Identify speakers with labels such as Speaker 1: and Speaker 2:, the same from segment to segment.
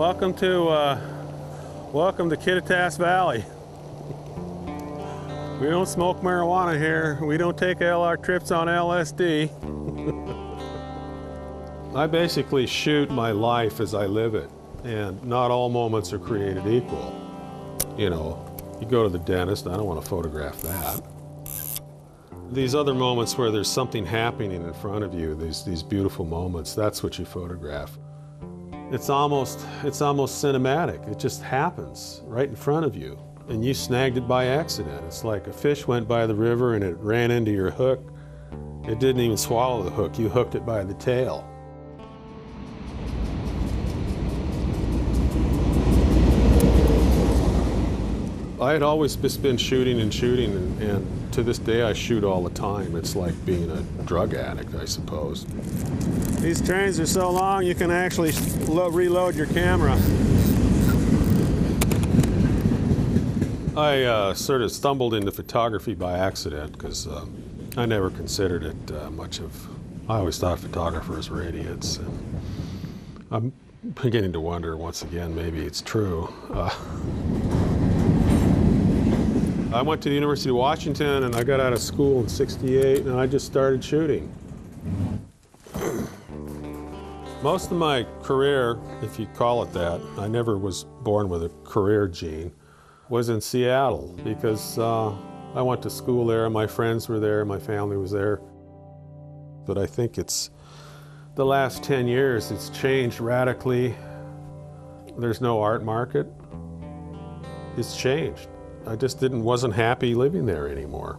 Speaker 1: Welcome to Kittitas Valley. We don't smoke marijuana here. We don't take LR trips on LSD. I basically shoot my life as I live it, and not all moments are created equal. You know, you go to the dentist, I don't want to photograph that. These other moments where there's something happening in front of you, these beautiful moments, that's what you photograph. It's almost cinematic. It just happens right in front of you, and you snagged it by accident. It's like a fish went by the river and it ran into your hook. It didn't even swallow the hook. You hooked it by the tail. I had always just been shooting, and to this day I shoot all the time. It's like being a drug addict, I suppose. These trains are so long you can actually reload your camera. I sort of stumbled into photography by accident because I never considered it much of... I always thought photographers were idiots. And I'm beginning to wonder once again, maybe it's true. I went to the University of Washington and I got out of school in '68 and I just started shooting. Most of my career, if you call it that, I never was born with a career gene, was in Seattle because I went to school there, my friends were there, my family was there. But I think it's the last 10 years, it's changed radically. There's no art market. It's changed. I just wasn't happy living there anymore.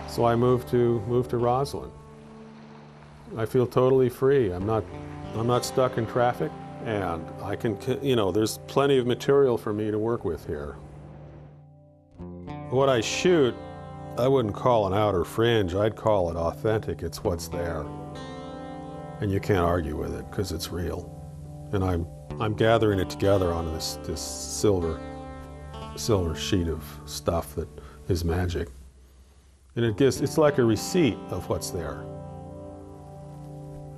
Speaker 1: So I moved to Roslyn. I feel totally free. I'm not stuck in traffic, and I can, you know, there's plenty of material for me to work with here. What I shoot, I wouldn't call an outer fringe, I'd call it authentic. It's what's there. And you can't argue with it because it's real. And I'm gathering it together on this silver sheet of stuff that is magic. And it's like a receipt of what's there.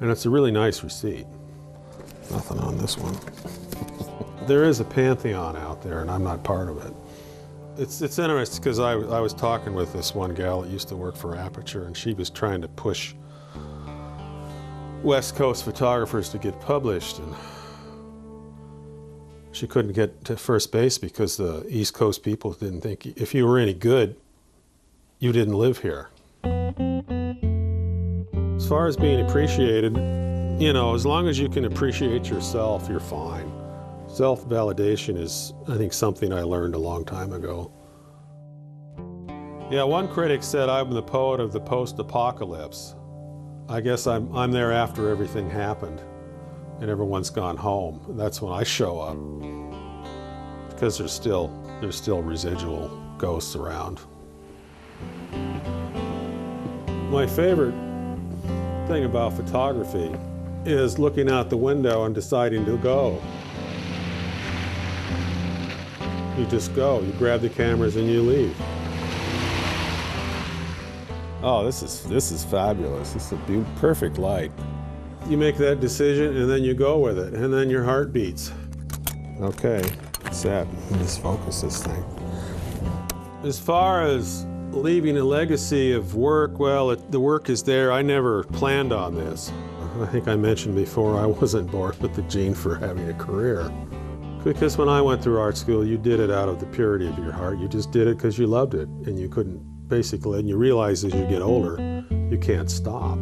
Speaker 1: And it's a really nice receipt. Nothing on this one. There is a pantheon out there, and I'm not part of it. It's interesting because I was talking with this one gal that used to work for Aperture, and she was trying to push West Coast photographers to get published, and she couldn't get to first base because the East Coast people didn't think if you were any good, you didn't live here. As far as being appreciated, you know, as long as you can appreciate yourself, you're fine. Self-validation is, I think, something I learned a long time ago. Yeah, one critic said I'm the poet of the post-apocalypse. I guess I'm there after everything happened and everyone's gone home. That's when I show up, because there's still residual ghosts around. My favorite thing about photography is looking out the window and deciding to go. You just go, you grab the cameras and you leave. Oh, this is fabulous. This is a perfect light. You make that decision and then you go with it, and then your heart beats. Okay, set. Just focus this thing. As far as leaving a legacy of work, well, the work is there. I never planned on this. I think I mentioned before I wasn't born with the gene for having a career. Because when I went through art school, you did it out of the purity of your heart. You just did it because you loved it, and you couldn't, basically, and you realize as you get older, you can't stop.